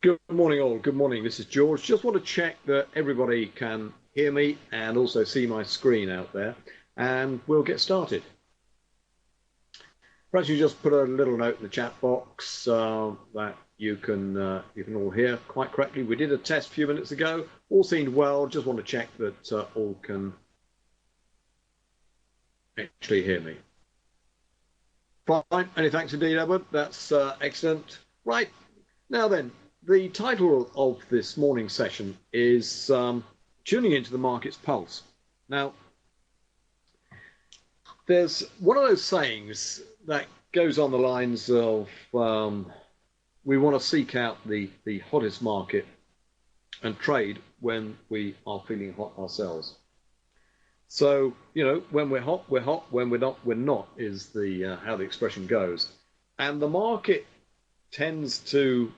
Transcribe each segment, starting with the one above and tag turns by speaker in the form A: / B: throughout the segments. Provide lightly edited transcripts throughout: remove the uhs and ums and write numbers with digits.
A: Good morning, all. Good morning. This is George. Just want to check that everybody can hear me and also see my screen out there, and we'll get started. Perhaps you just put a little note in the chat box that you can all hear quite correctly. We did a test a few minutes ago. All seemed well. Just want to check that all can actually hear me. Fine. Many thanks indeed, Edward. That's excellent. Right. Now then, the title of this morning's session is Tuning into the Market's Pulse. Now, there's one of those sayings that goes on the lines of we want to seek out the hottest market and trade when we are feeling hot ourselves. So, when we're hot, we're hot. When we're not, is the how the expression goes. And the market tends to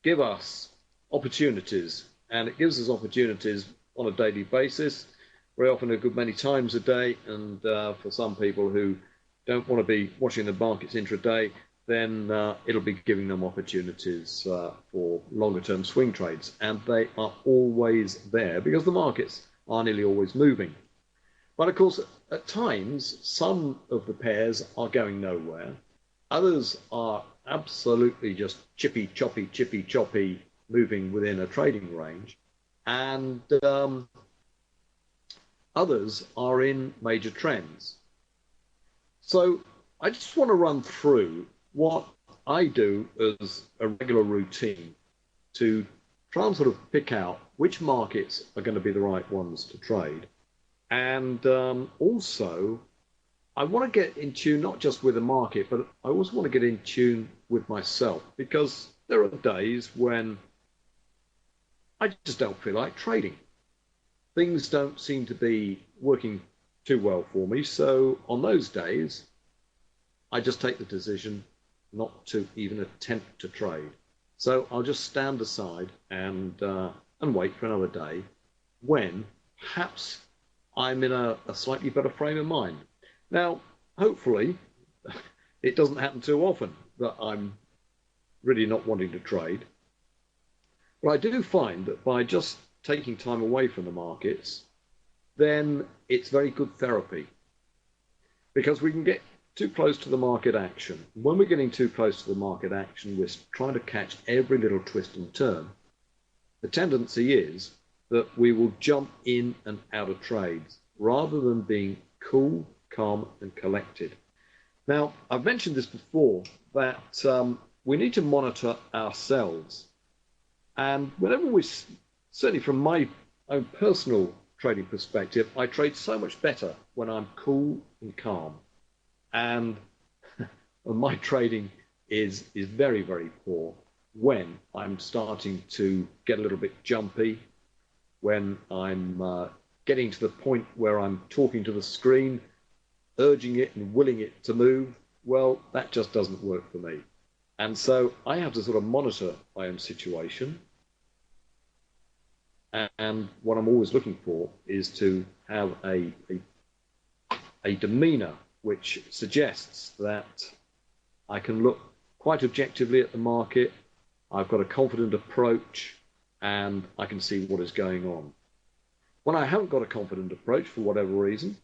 A: give us opportunities, and it gives us opportunities on a daily basis, very often a good many times a day. And for some people who don't want to be watching the markets intraday, then it'll be giving them opportunities for longer term swing trades. And they are always there because the markets are nearly always moving. But of course, at times, some of the pairs are going nowhere. Others are absolutely just chippy, choppy, moving within a trading range. And others are in major trends. So I just want to run through what I do as a regular routine to try and sort of pick out which markets are going to be the right ones to trade. And also, I want to get in tune not just with the market, but I also want to get in tune with myself, because there are days when I just don't feel like trading. Things don't seem to be working too well for me. So on those days, I just take the decision not to even attempt to trade. So I'll just stand aside and wait for another day when perhaps I'm in a slightly better frame of mind. Now, hopefully, it doesn't happen too often that I'm really not wanting to trade. But I do find that by just taking time away from the markets, then it's very good therapy, because we can get too close to the market action. When we're getting too close to the market action, we're trying to catch every little twist and turn. The tendency is that we will jump in and out of trades rather than being cool, calm and collected. Now, I've mentioned this before, that we need to monitor ourselves. And whenever certainly from my own personal trading perspective, I trade so much better when I'm cool and calm. And my trading is very, very poor when I'm starting to get a little bit jumpy, when I'm getting to the point where I'm talking to the screen, urging it and willing it to move. Well, that just doesn't work for me. And so I have to sort of monitor my own situation. And what I'm always looking for is to have a demeanor which suggests that I can look quite objectively at the market. I've got a confident approach and I can see what is going on. When I haven't got a confident approach for whatever reason,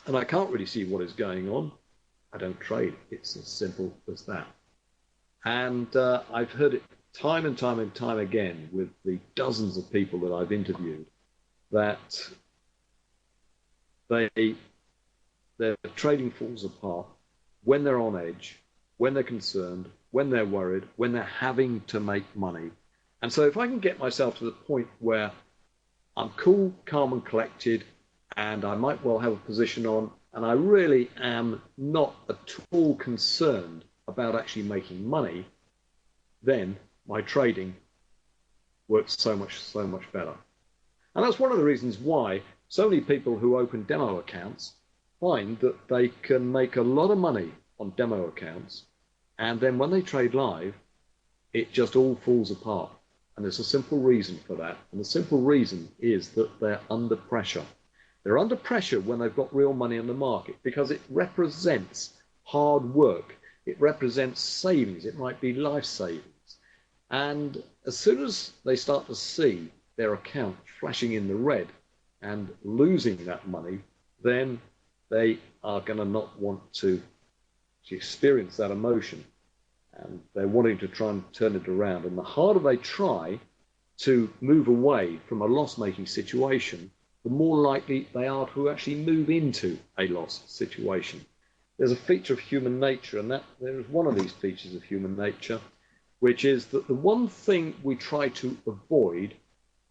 A: and I can't really see what is going on, I don't trade. It's as simple as that. And I've heard it time and time again with the dozens of people that I've interviewed, that their trading falls apart when they're on edge, when they're concerned, when they're worried, when they're having to make money. And so if I can get myself to the point where I'm cool, calm and collected, and I might well have a position on, and I really am not at all concerned about actually making money, then my trading works so much better. And that's one of the reasons why so many people who open demo accounts find that they can make a lot of money on demo accounts, and then when they trade live, it just all falls apart. And there's a simple reason for that. And the simple reason is that they're under pressure. They're under pressure when they've got real money in the market, because it represents hard work. It represents savings. It might be life savings. And as soon as they start to see their account flashing in the red and losing that money, then they are going to not want to experience that emotion. And they're wanting to try and turn it around. And the harder they try to move away from a loss-making situation, the more likely they are to actually move into a loss situation. There's a feature of human nature, and that there is one of these features of human nature, which is that the one thing we try to avoid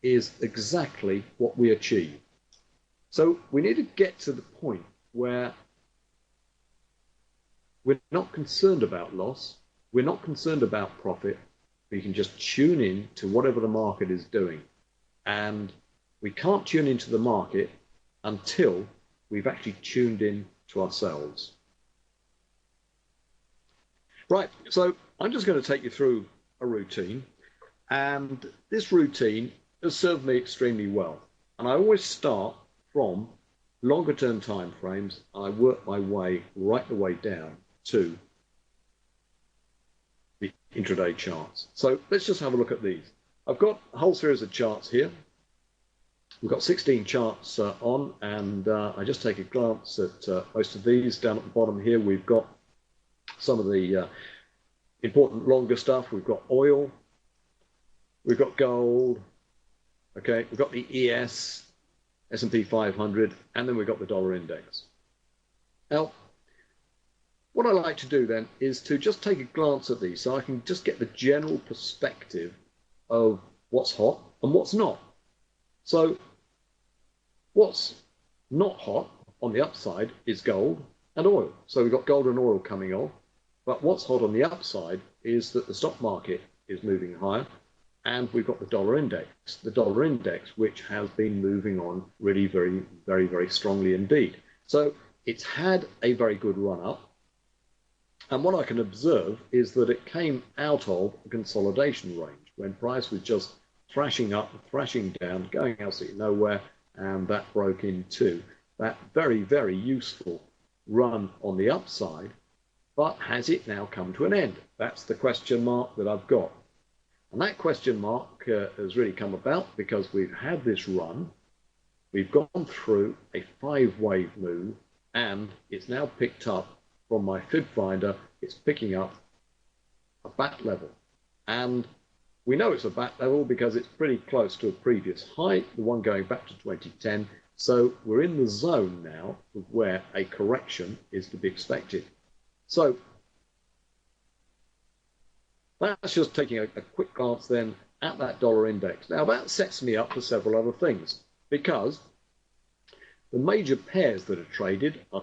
A: is exactly what we achieve. So we need to get to the point where we're not concerned about loss, we're not concerned about profit, we can just tune in to whatever the market is doing. And we can't tune into the market until we've actually tuned in to ourselves. Right, so I'm just going to take you through a routine, and this routine has served me extremely well. And I always start from longer term time frames, and I work my way right the way down to the intraday charts. So let's just have a look at these. I've got a whole series of charts here. We've got 16 charts on, and I just take a glance at most of these. Down at the bottom here, we've got some of the important longer stuff. We've got oil, we've got gold, okay, we've got the ES, S&P 500, and then we've got the dollar index. Now, what I like to do then is to just take a glance at these so I can just get the general perspective of what's hot and what's not. So what's not hot on the upside is gold and oil. So we've got gold and oil coming off. But what's hot on the upside is that the stock market is moving higher, and we've got the dollar index, which has been moving on really very, very, very strongly indeed. So it's had a very good run up. And what I can observe is that it came out of a consolidation range when price was just thrashing up, thrashing down, going absolutely nowhere, and that broke into that very, very useful run on the upside. But has it now come to an end? That's the question mark that I've got. And that question mark has really come about because we've had this run, we've gone through a 5-wave move, and it's now picked up from my fib finder, it's picking up a bat level. And we know it's a bat level because it's pretty close to a previous high, the one going back to 2010. So we're in the zone now of where a correction is to be expected. So that's just taking a quick glance then at that dollar index. Now that sets me up for several other things, because the major pairs that are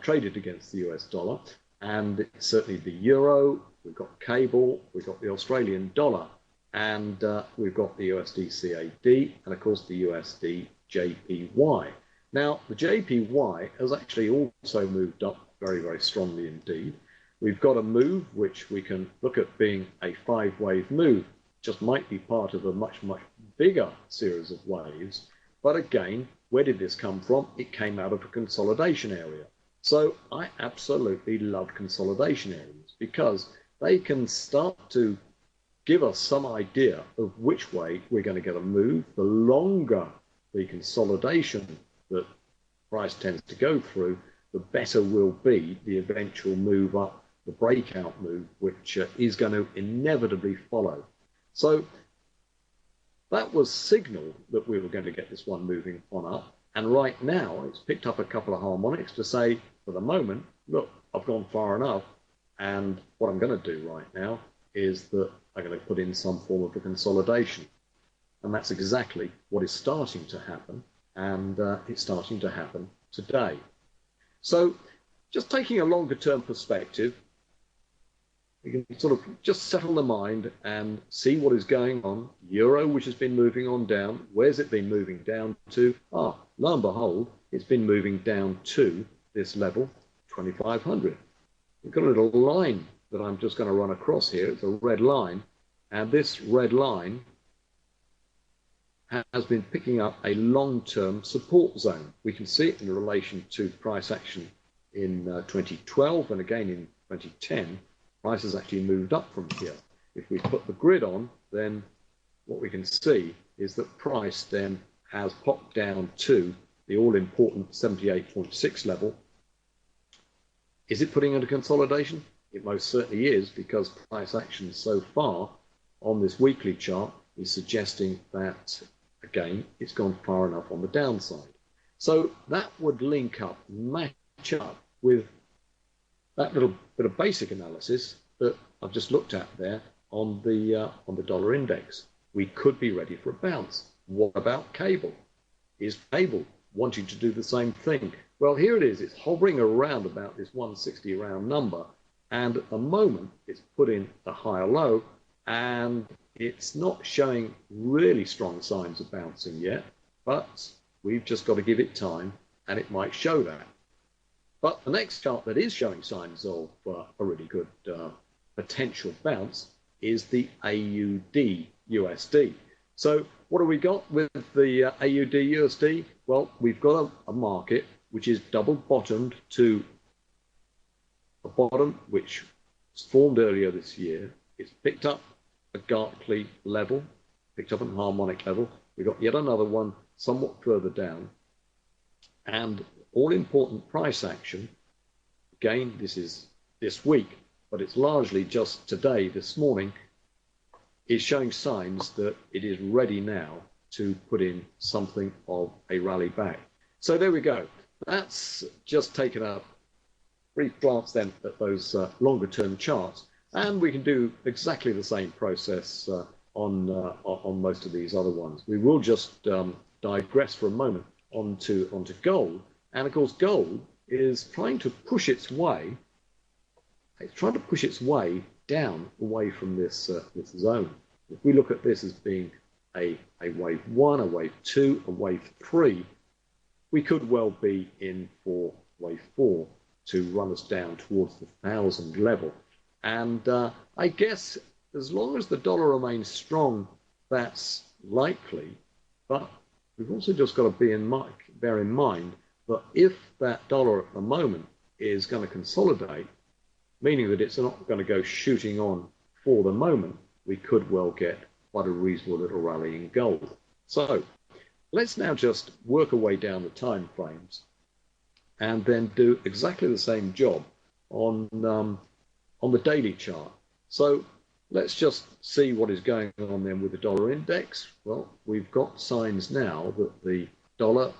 A: traded against the US dollar, and it's certainly the euro, we've got cable, we've got the Australian dollar, and we've got the USD CAD, and of course the USD JPY. Now the JPY has actually also moved up very, very strongly indeed. We've got a move which we can look at being a 5-wave move, just might be part of a much, much bigger series of waves. But again, where did this come from? It came out of a consolidation area. So I absolutely love consolidation areas because they can start to give us some idea of which way we're going to get a move. The longer the consolidation that price tends to go through, the better will be the eventual move up, the breakout move, which is going to inevitably follow. So that was signaled that we were going to get this one moving on up. And right now, it's picked up a couple of harmonics to say, for the moment, look, I've gone far enough. And what I'm going to do right now is that I'm going to put in some form of a consolidation. And that's exactly what is starting to happen. And it's starting to happen today. So just taking a longer term perspective, we can sort of just settle the mind and see what is going on. Euro, which has been moving on down. Where's it been moving down to? Lo and behold, it's been moving down to this level, 2,500. We've got a little line that I'm just going to run across here. It's a red line. And this red line has been picking up a long-term support zone. We can see it in relation to price action in 2012 and again in 2010. Price has actually moved up from here. if we put the grid on, then what we can see is that price then has popped down to the all-important 78.6 level. Is it putting into consolidation? It most certainly is, because price action so far on this weekly chart is suggesting that, again, it's gone far enough on the downside. So that would link up, match up with that little bit of basic analysis that I've just looked at there on the dollar index. We could be ready for a bounce. What about cable? Is cable wanting to do the same thing? Well, here it is. It's hovering around about this 160 round number, and at the moment it's put in a higher low, and it's not showing really strong signs of bouncing yet, but we've just got to give it time, and it might show that. But the next chart that is showing signs of a really good potential bounce is the AUD USD. So what have we got with the AUD USD? Well, we've got a market which is double bottomed to a bottom which was formed earlier this year. It's picked up a Gartley level, picked up a harmonic level. We've got yet another one somewhat further down. And all important price action, again, this is this week, but it's largely just today, this morning, is showing signs that it is ready now to put in something of a rally back. So there we go. That's just taken a brief glance then at those longer term charts, and we can do exactly the same process on most of these other ones. We will just digress for a moment onto gold, and of course gold is trying to push its way. It's trying to push its way down away from this this zone. If we look at this as being a wave 1, a wave 2, a wave 3, we could well be in for wave 4 to run us down towards the 1,000 level. And I guess as long as the dollar remains strong, that's likely. But we've also just got to bear in mind that if that dollar at the moment is going to consolidate, meaning that it's not going to go shooting on for the moment, we could well get quite a reasonable little rally in gold. So let's now just work our way down the time frames and then do exactly the same job on the daily chart. So let's just see what is going on then with the dollar index. Well, we've got signs now that the dollar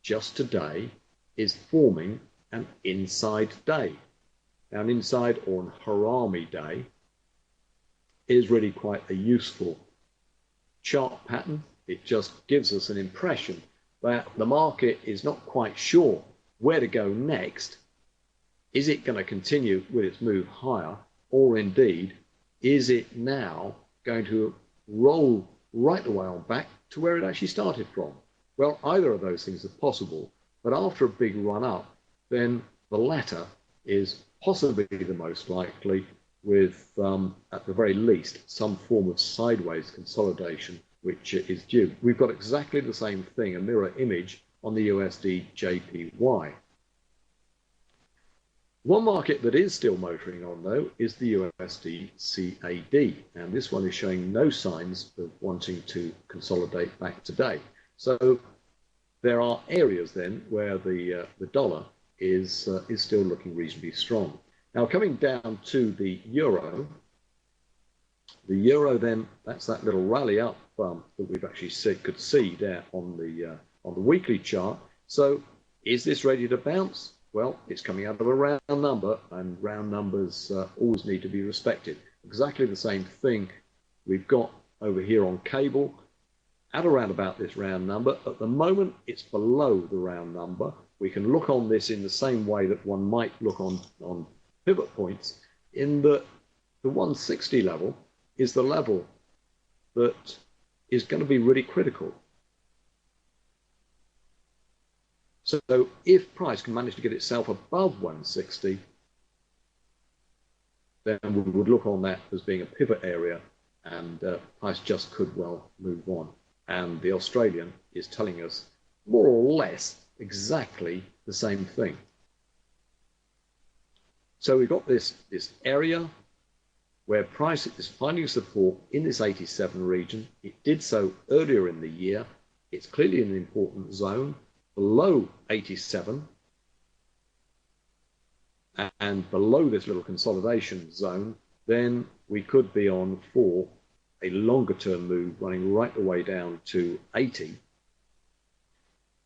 A: just today is forming an inside day. Now, an inside or an Hallmey day is really quite a useful chart pattern. It just gives us an impression that the market is not quite sure where to go next. Is it going to continue with its move higher, or indeed, is it now going to roll right the way on back to where it actually started from? Well, either of those things are possible, but after a big run up, then the latter is possibly the most likely, with, at the very least, some form of sideways consolidation, which is due. We've got exactly the same thing, a mirror image, on the USD JPY. One market that is still motoring on, though, is the USD CAD, and this one is showing no signs of wanting to consolidate back today. So there are areas then where the dollar is still looking reasonably strong. Now, coming down to the euro then, that's that little rally up that we've actually could see there on the weekly chart. So is this ready to bounce? Well, it's coming out of a round number, and round numbers always need to be respected. Exactly the same thing we've got over here on cable, at around about this round number. At the moment, it's below the round number. We can look on this in the same way that one might look on pivot points, in that the 160 level is the level that is going to be really critical. So if price can manage to get itself above 160, then we would look on that as being a pivot area, and price just could well move on. And the Australian is telling us more or less exactly the same thing. So we've got this area. where price is finding support in this 87 region. It did so earlier in the year. It's clearly an important zone below 87 and below this little consolidation zone. Then we could be on for a longer term move running right the way down to 80.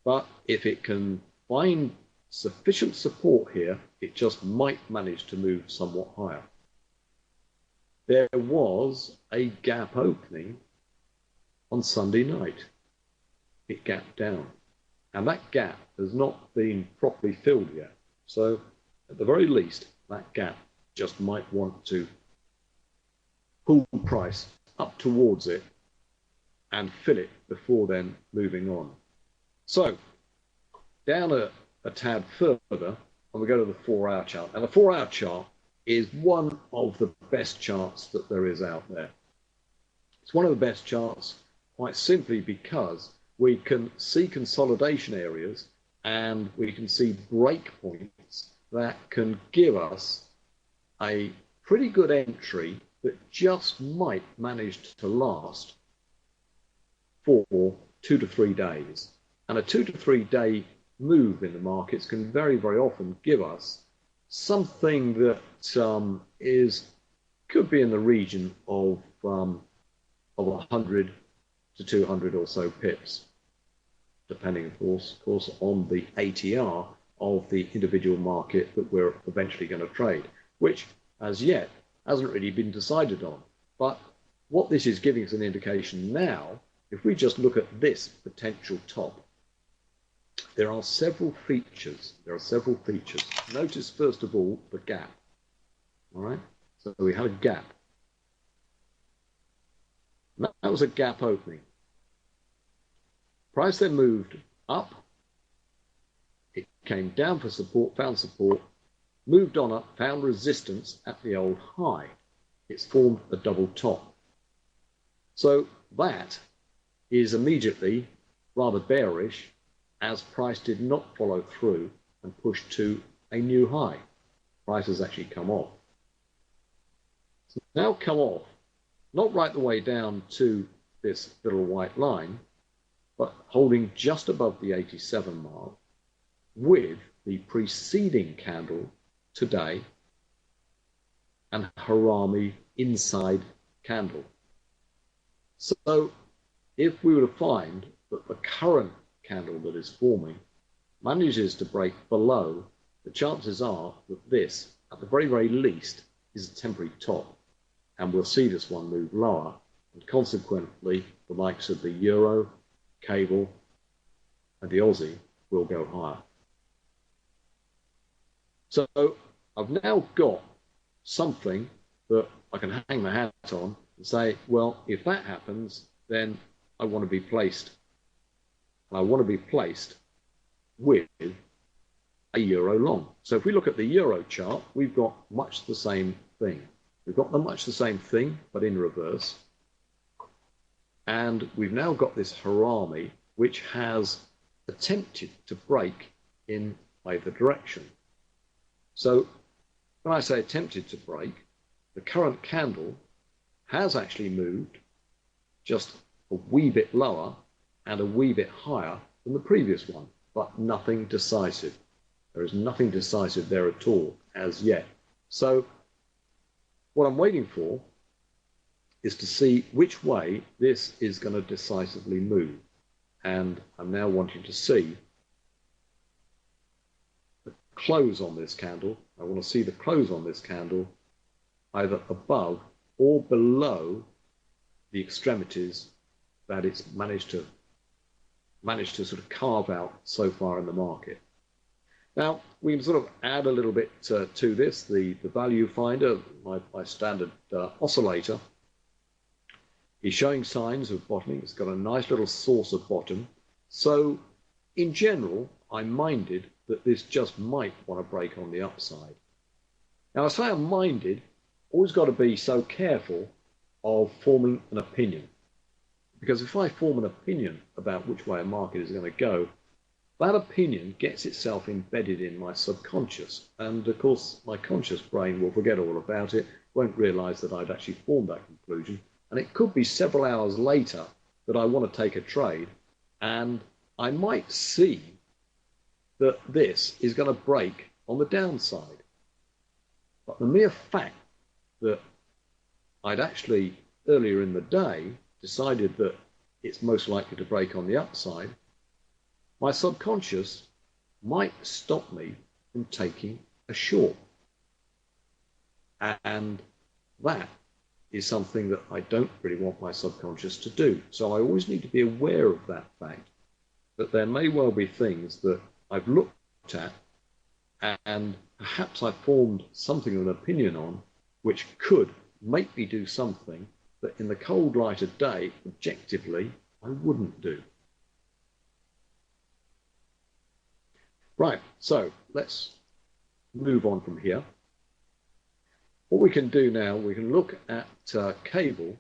A: But if it can find sufficient support here, it just might manage to move somewhat higher. There was a gap opening on Sunday night. It gapped down, and that gap has not been properly filled yet. So at the very least, that gap just might want to pull price up towards it and fill it before then moving on. So down a tad further, and we go to the 4-hour chart. And the 4-hour chart is one of the best charts that there is out there. It's one of the best charts quite simply because we can see consolidation areas and we can see break points that can give us a pretty good entry that just might manage to last for 2 to 3 days. And a 2 to 3 day move in the markets can very, very often give us something that could be in the region of 100 to 200 or so pips, depending, of course, on the ATR of the individual market that we're eventually going to trade, which as yet hasn't really been decided on. But what this is giving us an indication now, if we just look at this potential top, there are several features. Notice, first of all, the gap. All right? So we had a gap. That was a gap opening. Price then moved up. It came down for support, found support, moved on up, found resistance at the old high. It's formed a double top. So that is immediately rather bearish, as price did not follow through and push to a new high. Price has actually come off. So now come off, not right the way down to this little white line, but holding just above the 87 mark with the preceding candle today and Hallmey inside candle. So if we were to find that the current candle that is forming manages to break below, the chances are that this, at the very, very least, is a temporary top. And we'll see this one move lower. And consequently, the likes of the Euro, Cable, and the Aussie will go higher. So I've now got something that I can hang my hat on and say, well, if that happens, then I want to be placed. I want to be placed with a euro long. So if we look at the euro chart, we've got much the same thing. We've got much the same thing, but in reverse. And we've now got this Hallmey, which has attempted to break in either direction. So when I say attempted to break, the current candle has actually moved just a wee bit lower and a wee bit higher than the previous one, but nothing decisive. There is nothing decisive there at all as yet. So what I'm waiting for is to see which way this is going to decisively move. And I'm now wanting to see the close on this candle. I want to see the close on this candle either above or below the extremities that it's managed to sort of carve out so far in the market. Now, we can sort of add a little bit to this. The value finder, my standard oscillator, is showing signs of bottoming. It's got a nice little source of bottom. So in general, I'm minded that this just might want to break on the upside. Now, I say I'm minded, always got to be so careful of forming an opinion. Because if I form an opinion about which way a market is going to go, that opinion gets itself embedded in my subconscious. And of course, my conscious brain will forget all about it won't realize that I'd actually formed that conclusion. And it could be several hours later that I want to take a trade, and I might see that this is going to break on the downside. But the mere fact that I'd actually, earlier in the day, decided that it's most likely to break on the upside, my subconscious might stop me from taking a short. And that is something that I don't really want my subconscious to do. So I always need to be aware of that fact, that there may well be things that I've looked at and perhaps I've formed something of an opinion on, which could make me do something that in the cold light of day, objectively, I wouldn't do. Right, so let's move on from here. What we can do now, we can look at cable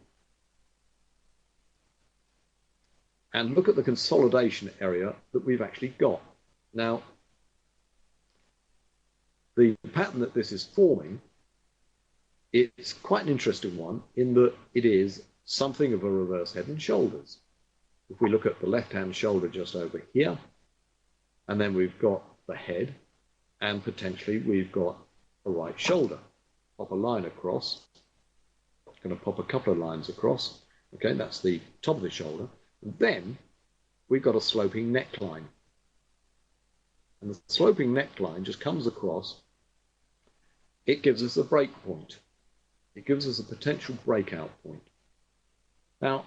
A: and look at the consolidation area that we've actually got. Now, the pattern that this is forming, it's quite an interesting one in that it is something of a reverse head and shoulders. If we look at the left-hand shoulder just over here, and then we've got the head, and potentially we've got a right shoulder. Pop a line across. I'm going to pop a couple of lines across. Okay, that's the top of the shoulder. And then we've got a sloping neckline. And the sloping neckline just comes across. It gives us a break point. It gives us a potential breakout point. Now,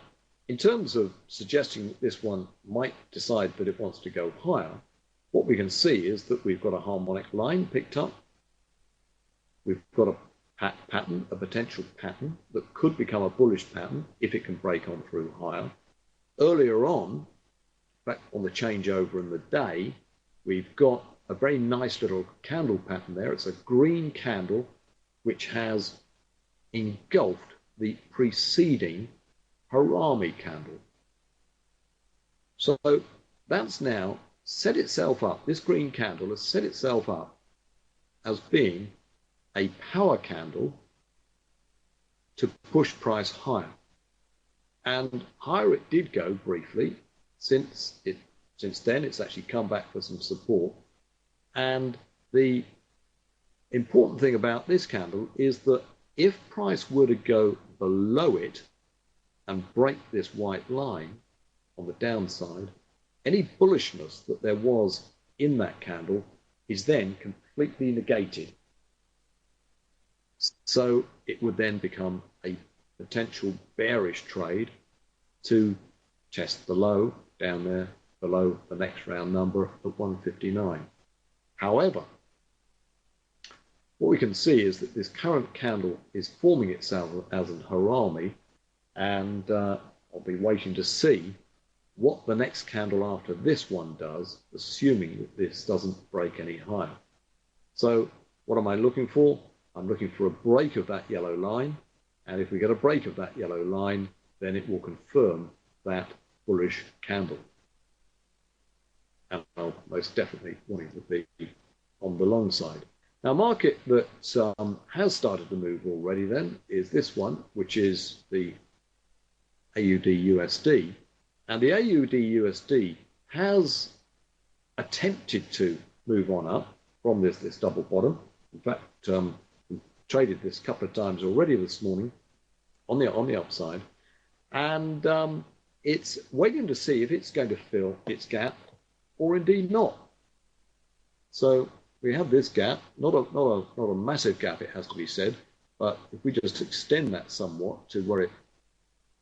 A: in terms of suggesting that this one might decide that it wants to go higher, what we can see is that we've got a harmonic line picked up. We've got a pattern, a potential pattern that could become a bullish pattern if it can break on through higher. Earlier on, back on the changeover in the day, we've got a very nice little candle pattern there. It's a green candle which has engulfed the preceding Hallmey candle. So that's now set itself up. This green candle has set itself up as being a power candle to push price higher. And higher it did go briefly. Since then, it's actually come back for some support. And the important thing about this candle is that if price were to go below it and break this white line on the downside, any bullishness that there was in that candle is then completely negated. So it would then become a potential bearish trade to test the low down there below the next round number of 159. However, what we can see is that this current candle is forming itself as an Hallmey, and I'll be waiting to see what the next candle after this one does, assuming that this doesn't break any higher. So what am I looking for? I'm looking for a break of that yellow line, and if we get a break of that yellow line, then it will confirm that bullish candle. And I'll most definitely want it to be on the long side. Now, market that has started to move already then is this one, which is the AUD-USD. And the AUD-USD has attempted to move on up from this double bottom. In fact, we traded this a couple of times already this morning on the upside. And it's waiting to see if it's going to fill its gap or indeed not. So we have this gap, not a massive gap, it has to be said, but if we just extend that somewhat to where it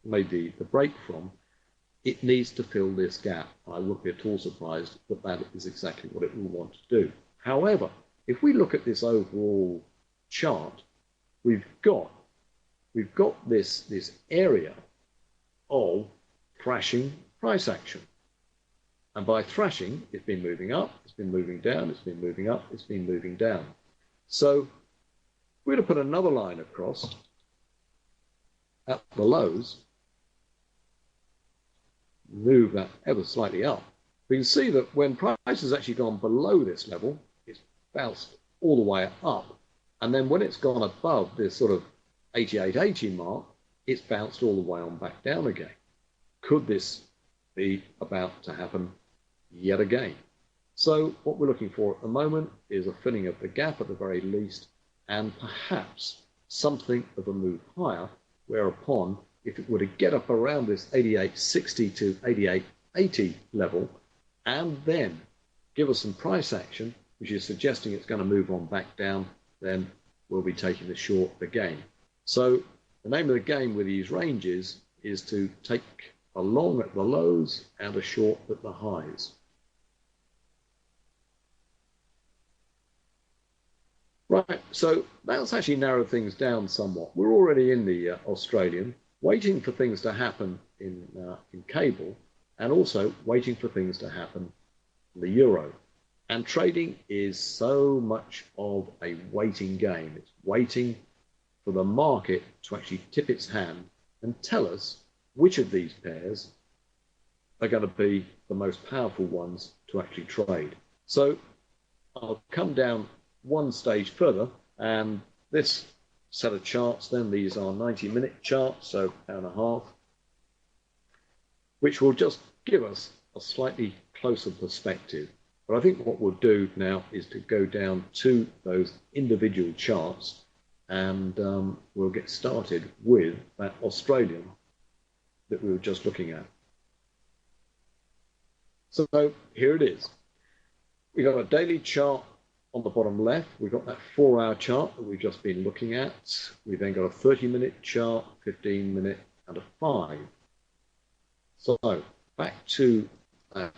A: made the break from, it needs to fill this gap. I wouldn't be at all surprised that that is exactly what it will want to do. However, if we look at this overall chart, we've got this area of thrashing price action. And by thrashing, it's been moving up, it's been moving down, it's been moving up, it's been moving down. So we're going to put another line across at the lows, move that ever slightly up. We can see that when price has actually gone below this level, it's bounced all the way up. And then when it's gone above this sort of 88.80 mark, it's bounced all the way on back down again. Could this be about to happen yet again? So what we're looking for at the moment is a filling of the gap at the very least, and perhaps something of a move higher, whereupon if it were to get up around this 88.60 to 88.80 level and then give us some price action, which is suggesting it's going to move on back down, then we'll be taking the short again. So the name of the game with these ranges is to take a long at the lows and a short at the highs. Right, so that's actually narrowed things down somewhat. We're already in the Australian, waiting for things to happen in cable, and also waiting for things to happen in the euro. And trading is so much of a waiting game. It's waiting for the market to actually tip its hand and tell us which of these pairs are going to be the most powerful ones to actually trade. So I'll come down one stage further, and this set of charts, then these are 90-minute charts, so hour and a half, which will just give us a slightly closer perspective. But I think what we'll do now is to go down to those individual charts, and we'll get started with that Australian that we were just looking at. So here it is. We've got a daily chart on the bottom left. We've got that 4-hour chart that we've just been looking at. We've then got a 30-minute chart, 15-minute, and a 5. So back to that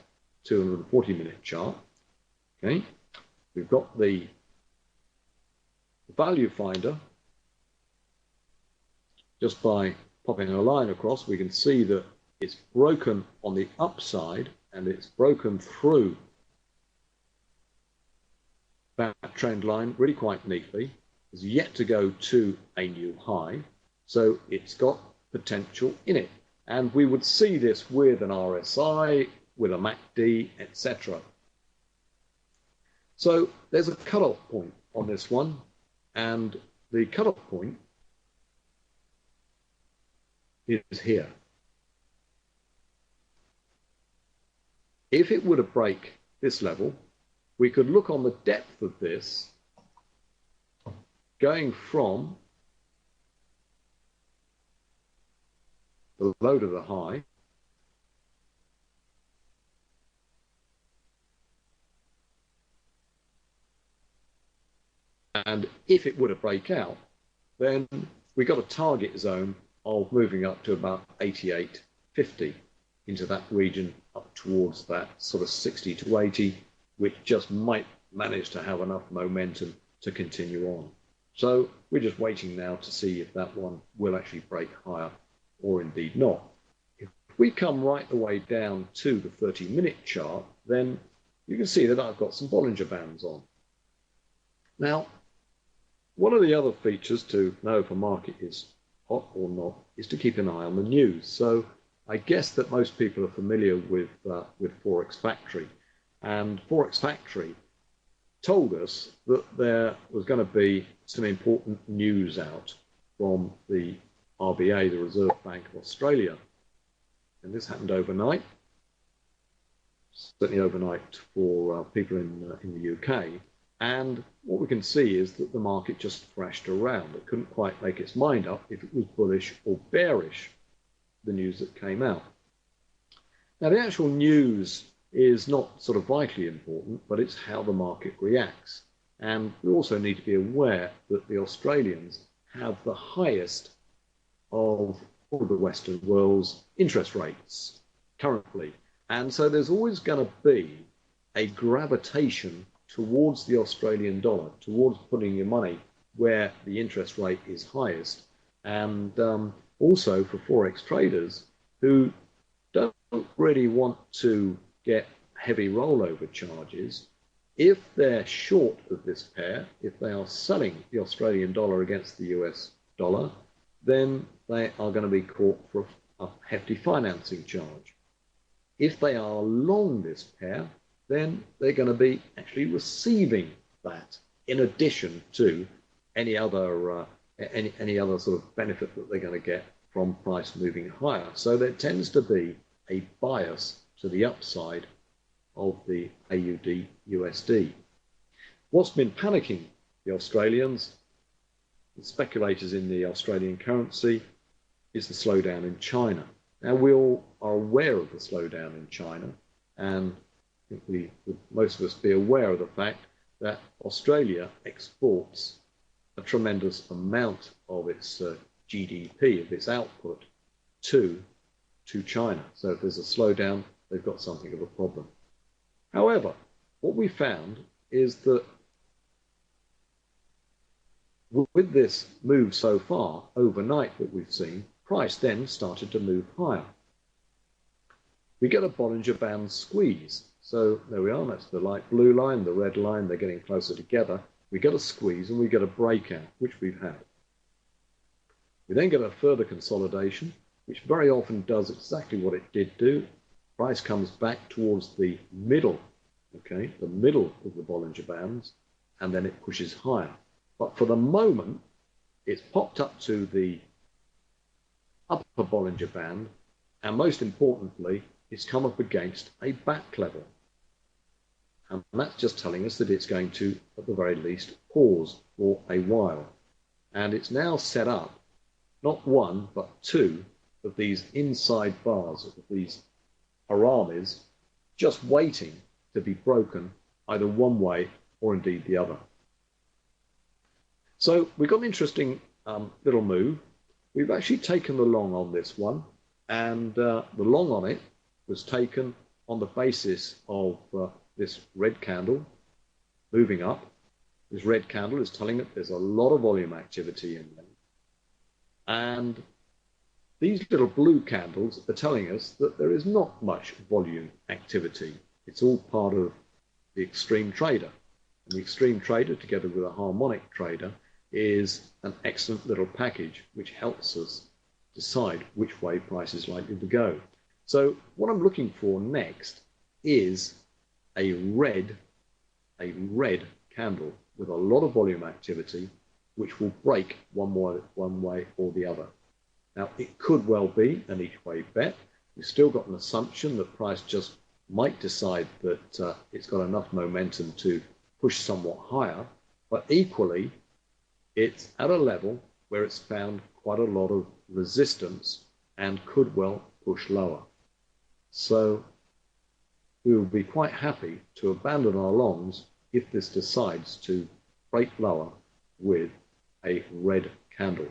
A: 240-minute chart. Okay, we've got the value finder. Just by popping a line across, we can see that it's broken on the upside, and it's broken through that trend line really quite neatly. Is yet to go to a new high, so it's got potential in it. And we would see this with an RSI, with a MACD, etc. So there's a cutoff point on this one, and the cutoff point is here. If it were to break this level, we could look on the depth of this, going from the low to the high, and if it were to break out, then we got a target zone of moving up to about 88.50 into that region, up towards that sort of 60 to 80, which just might manage to have enough momentum to continue on. So we're just waiting now to see if that one will actually break higher or indeed not. If we come right the way down to the 30-minute chart, then you can see that I've got some Bollinger Bands on. Now, one of the other features to know if a market is hot or not is to keep an eye on the news. So I guess that most people are familiar with Forex Factory. And Forex Factory told us that there was going to be some important news out from the RBA, the Reserve Bank of Australia. And this happened overnight, certainly overnight for people in the UK. And what we can see is that the market just thrashed around. It couldn't quite make its mind up if it was bullish or bearish, the news that came out. Now, the actual news is not sort of vitally important, but it's how the market reacts. And we also need to be aware that the Australians have the highest of all the Western world's interest rates currently. And so there's always going to be a gravitation towards the Australian dollar, towards putting your money where the interest rate is highest. And also for Forex traders who don't really want to get heavy rollover charges, if they're short of this pair, if they are selling the Australian dollar against the US dollar, then they are going to be caught for a hefty financing charge. If they are long this pair, then they're going to be actually receiving that in addition to any other any other sort of benefit that they're going to get from price moving higher. So there tends to be a bias to the upside of the AUD USD. What's been panicking the Australians, the speculators in the Australian currency, is the slowdown in China. Now, we all are aware of the slowdown in China, and I think most of us be aware of the fact that Australia exports a tremendous amount of its GDP, of its output, to China. So if there's a slowdown, they've got something of a problem. However, what we found is that with this move so far, overnight that we've seen, price then started to move higher. We get a Bollinger Band squeeze. So there we are, that's the light blue line, the red line, they're getting closer together. We get a squeeze and we get a breakout, which we've had. We then get a further consolidation, which very often does exactly what it did do. Price comes back towards the middle, okay, the middle of the Bollinger Bands, and then it pushes higher. But for the moment, it's popped up to the upper Bollinger Band, and most importantly, it's come up against a back level. And that's just telling us that it's going to, at the very least, pause for a while. And it's now set up, not one, but two of these inside bars, of these haramis, just waiting to be broken either one way or indeed the other. So we've got an interesting little move. We've actually taken the long on this one, and the long on it was taken on the basis of this red candle moving up. This red candle is telling us there's a lot of volume activity in there. And these little blue candles are telling us that there is not much volume activity. It's all part of the extreme trader. And the extreme trader, together with a harmonic trader, is an excellent little package which helps us decide which way price is likely to go. So what I'm looking for next is a red candle with a lot of volume activity, which will break one way or the other. Now, it could well be an each way bet. We've still got an assumption that price just might decide that it's got enough momentum to push somewhat higher, but equally, it's at a level where it's found quite a lot of resistance and could well push lower. So we will be quite happy to abandon our longs if this decides to break lower with a red candle.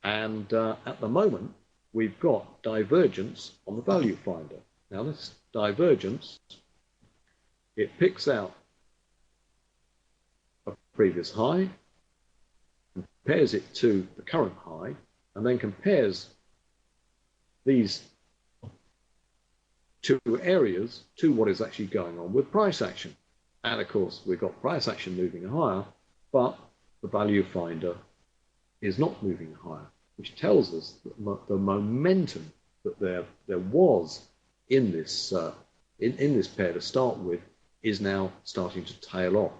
A: And at the moment, we've got divergence on the value finder. Now this divergence, it picks out a previous high, compares it to the current high, and then compares these two areas to what is actually going on with price action. And of course, we've got price action moving higher, but the value finder is not moving higher, which tells us that the momentum that there was in this in this pair to start with is now starting to tail off.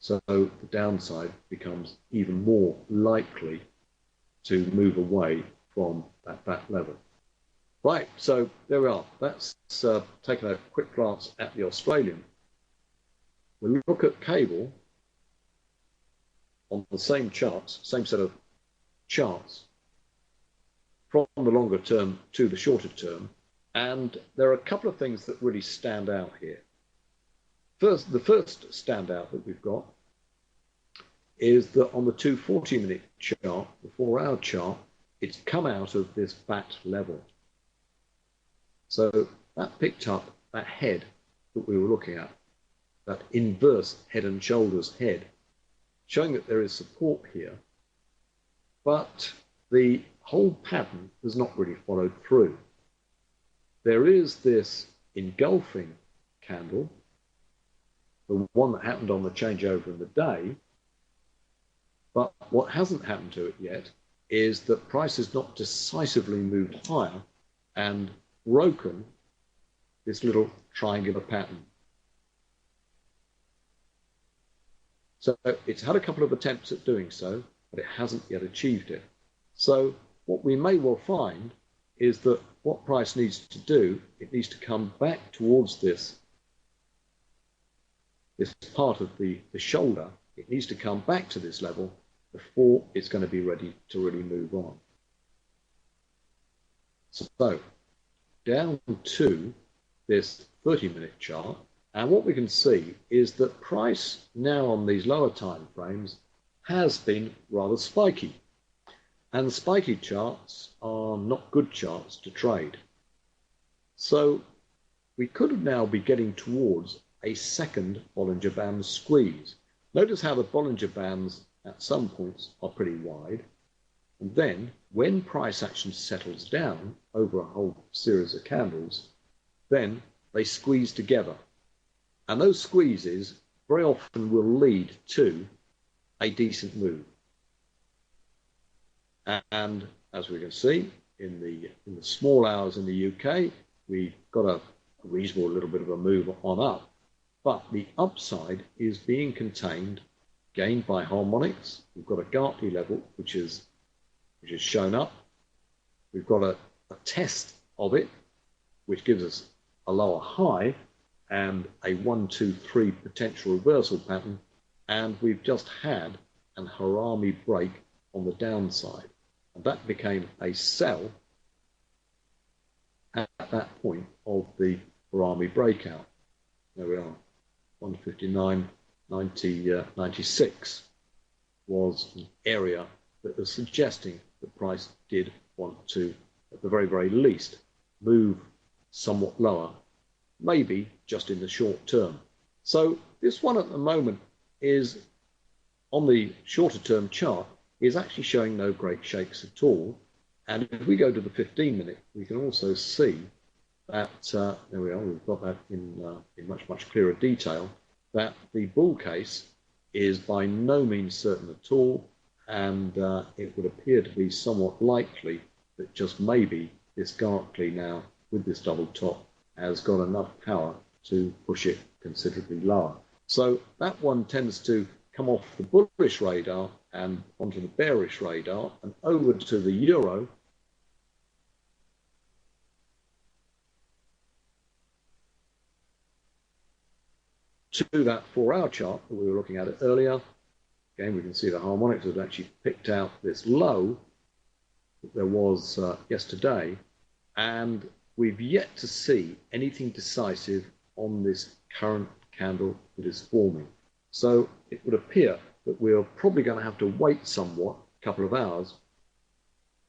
A: So the downside becomes even more likely to move away from that level. Right, so there we are. That's taking a quick glance at the Australian. When we look at cable on the same charts, same set of charts, from the longer term to the shorter term, and there are a couple of things that really stand out here. First, the first standout that we've got is that on the 240-minute chart, the 4-hour chart, it's come out of this bat level. So that picked up that head that we were looking at, that inverse head and shoulders head, showing that there is support here, but the whole pattern has not really followed through. There is this engulfing candle, the one that happened on the changeover in the day, but what hasn't happened to it yet is that price has not decisively moved higher and broken this little triangular pattern. So it's had a couple of attempts at doing so, but it hasn't yet achieved it. So what we may well find is that what price needs to do, it needs to come back towards this part of the shoulder. It needs to come back to this level before it's going to be ready to really move on. So down to this 30-minute chart, and what we can see is that price now on these lower time frames has been rather spiky. And spiky charts are not good charts to trade. So we could now be getting towards a second Bollinger Band squeeze. Notice how the Bollinger Bands at some points are pretty wide. And then when price action settles down over a whole series of candles, then they squeeze together. And those squeezes very often will lead to a decent move. And as we can see in the small hours in the UK, we got a reasonable little bit of a move on up, but the upside is being contained, gained by harmonics. We've got a Gartley level which is shown up. We've got a test of it, which gives us a lower high and a 1, 2, 3 potential reversal pattern, and we've just had an Hallmey break on the downside. And that became a sell at that point of the Hallmey breakout. There we are, 159.96 was an area that was suggesting that price did want to, at the very, very least, move somewhat lower, maybe just in the short term. So this one at the moment is, on the shorter term chart, is actually showing no great shakes at all. And if we go to the 15-minute, we can also see that, there we are, we've got that in much, much clearer detail, that the bull case is by no means certain at all, and it would appear to be somewhat likely that just maybe this Gartley now, with this double top, has got enough power to push it considerably lower. So that one tends to come off the bullish radar and onto the bearish radar and over to the euro. To that 4-hour chart that we were looking at it earlier. Again, we can see the harmonics have actually picked out this low that there was yesterday, and we've yet to see anything decisive on this current candle that is forming. So it would appear that we're probably going to have to wait somewhat, a couple of hours,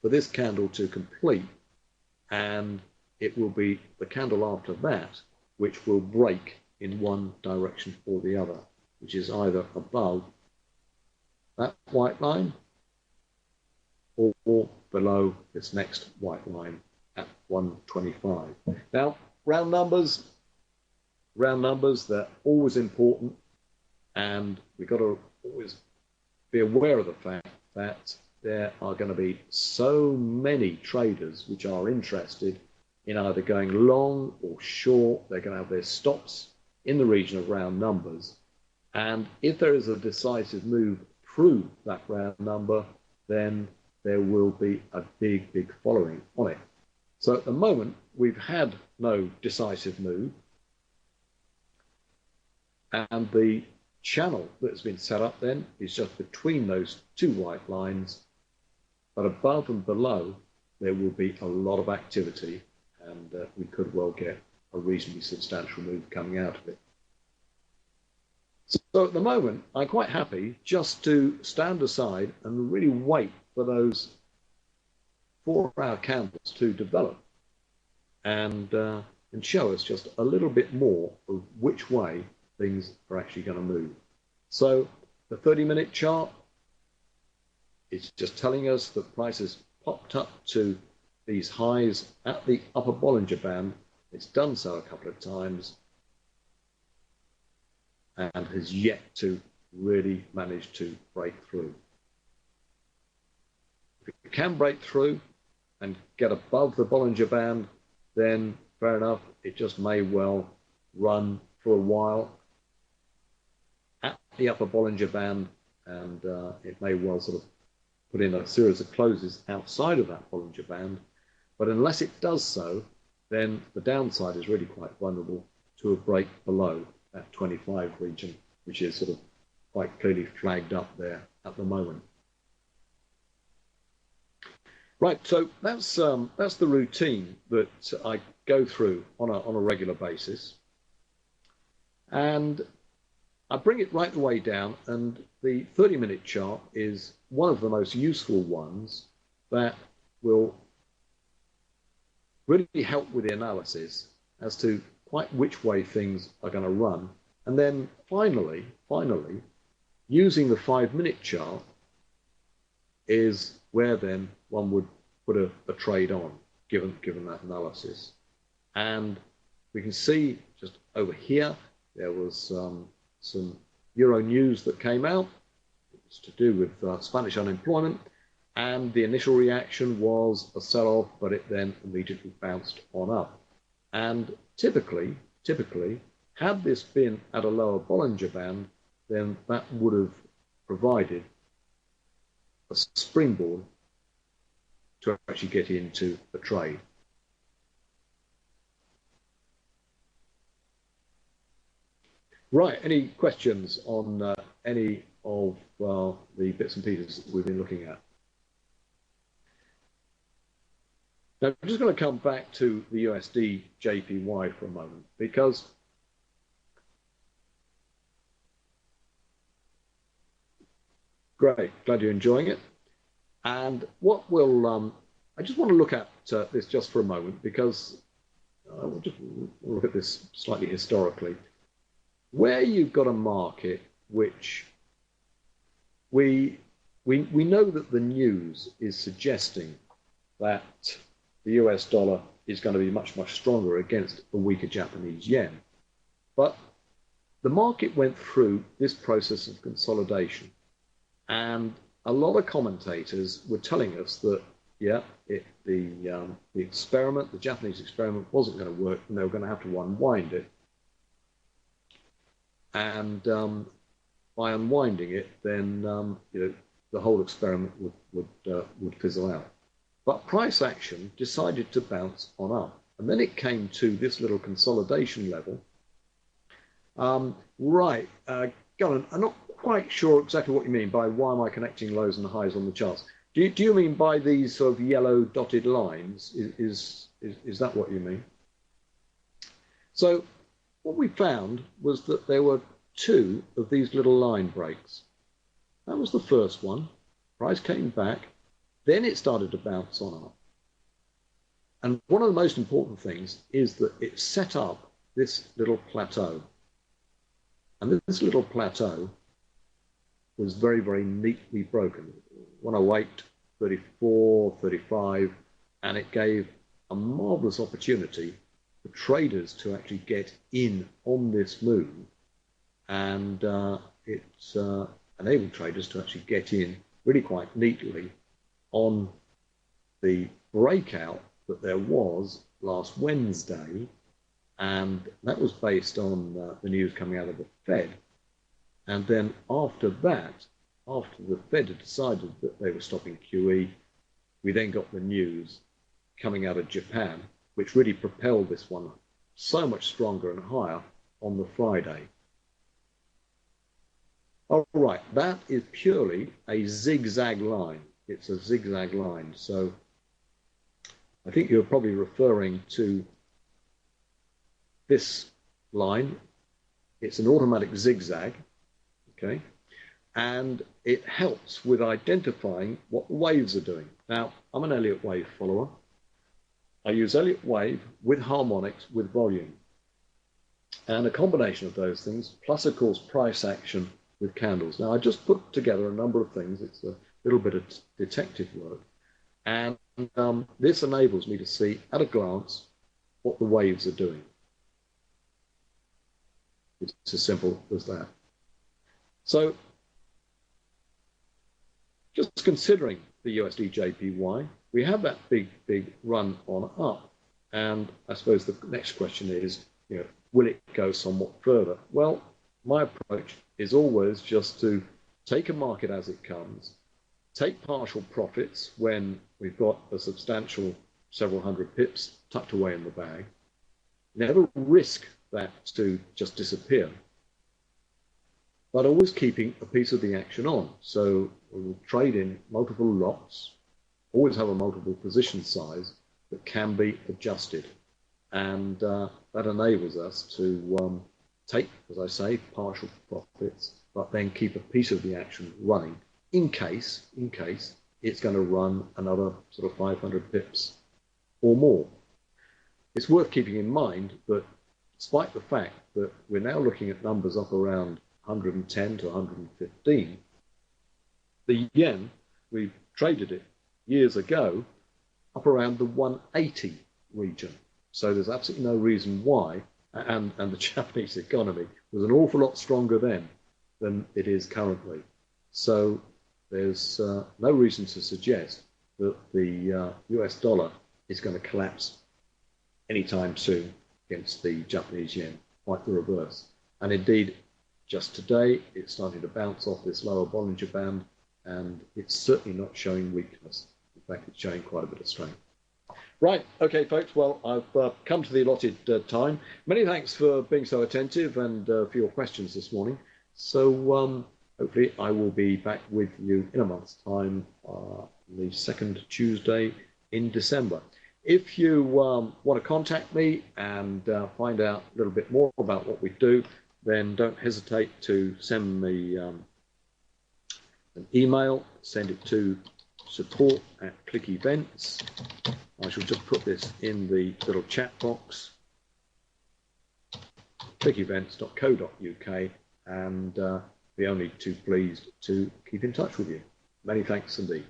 A: for this candle to complete, and it will be the candle after that which will break in one direction or the other, which is either above that white line or below this next white line at 125. Now, round numbers, they're always important, and we've got to always be aware of the fact that there are going to be so many traders which are interested in either going long or short. They're going to have their stops in the region of round numbers, and if there is a decisive move through that round number, then there will be a big following on it. So at the moment, we've had no decisive move, and the channel that's been set up then is just between those two white lines, but above and below there will be a lot of activity, and we could well get a reasonably substantial move coming out of it. So at the moment, I'm quite happy just to stand aside and really wait for those 4-hour candles to develop and show us just a little bit more of which way things are actually going to move. So the 30-minute chart is just telling us that prices popped up to these highs at the upper Bollinger Band. It's done so a couple of times and has yet to really manage to break through. If it can break through and get above the Bollinger Band, then fair enough, it just may well run for a while at the upper Bollinger Band, and it may well sort of put in a series of closes outside of that Bollinger Band. But unless it does so, then the downside is really quite vulnerable to a break below that 25 region, which is sort of quite clearly flagged up there at the moment. Right, so that's the routine that I go through on a regular basis, and I bring it right the way down. And the 30-minute chart is one of the most useful ones that will really help with the analysis as to quite which way things are going to run. And then finally, using the 5-minute chart is where then one would put a trade on, given that analysis. And we can see just over here, there was some Euro news that came out. It's to do with Spanish unemployment. And the initial reaction was a sell-off, but it then immediately bounced on up. And typically, had this been at a lower Bollinger Band, then that would have provided a springboard to actually get into the trade. Right, any questions on any of the bits and pieces that we've been looking at? Now, I'm just going to come back to the USD JPY for a moment, because great, glad you're enjoying it. And what we'll, I just want to look at this just for a moment, because we'll just look at this slightly historically. Where you've got a market which we know that the news is suggesting that the US dollar is going to be much, much stronger against a weaker Japanese yen. But the market went through this process of consolidation, and a lot of commentators were telling us that, yeah, the experiment, the Japanese experiment, wasn't going to work, and they were going to have to unwind it. And by unwinding it, then the whole experiment would fizzle out. But price action decided to bounce on up, and then it came to this little consolidation level. Right, Gavin, I'm not quite sure exactly what you mean by why am I connecting lows and highs on the charts. Do you mean by these sort of yellow dotted lines? Is that what you mean? So what we found was that there were two of these little line breaks. That was the first one. Price came back, then it started to bounce on up. And one of the most important things is that it set up this little plateau. And this little plateau was very, very neatly broken. 108, 34, 35, and it gave a marvelous opportunity for traders to actually get in on this move, and it enabled traders to actually get in really quite neatly on the breakout that there was last Wednesday, and that was based on the news coming out of the Fed. And then after that, after the Fed had decided that they were stopping QE, we then got the news coming out of Japan, which really propelled this one so much stronger and higher on the Friday. All right, that is purely a zigzag line. It's a zigzag line. So I think you're probably referring to this line. It's an automatic zigzag, okay? And it helps with identifying what the waves are doing. Now, I'm an Elliott wave follower. I use Elliott wave with harmonics with volume. And a combination of those things, plus of course price action with candles. Now I just put together a number of things. It's a little bit of detective work. And this enables me to see at a glance what the waves are doing. It's as simple as that. So just considering the USD JPY, we have that big run on up. And I suppose the next question is, will it go somewhat further? Well, my approach is always just to take a market as it comes, take partial profits when we've got a substantial several hundred pips tucked away in the bag, never risk that to just disappear, but always keeping a piece of the action on. So we will trade in multiple lots, always have a multiple position size that can be adjusted. And that enables us to take, as I say, partial profits, but then keep a piece of the action running in case it's going to run another sort of 500 pips or more. It's worth keeping in mind that despite the fact that we're now looking at numbers up around 110 to 115, the yen, we traded it years ago up around the 180 region. So there's absolutely no reason why, and the Japanese economy was an awful lot stronger then than it is currently. So there's no reason to suggest that the US dollar is going to collapse anytime soon against the Japanese yen, quite the reverse. And indeed, just today, it's starting to bounce off this lower Bollinger Band, and it's certainly not showing weakness. In fact, it's showing quite a bit of strength. Right, okay, folks, well, I've come to the allotted time. Many thanks for being so attentive and for your questions this morning. So hopefully I will be back with you in a month's time, the second Tuesday in December. If you want to contact me and find out a little bit more about what we do, then don't hesitate to send me an email. Send it to support@click-events. I shall just put this in the little chat box, click-events.co.uk, and be only too pleased to keep in touch with you. Many thanks indeed.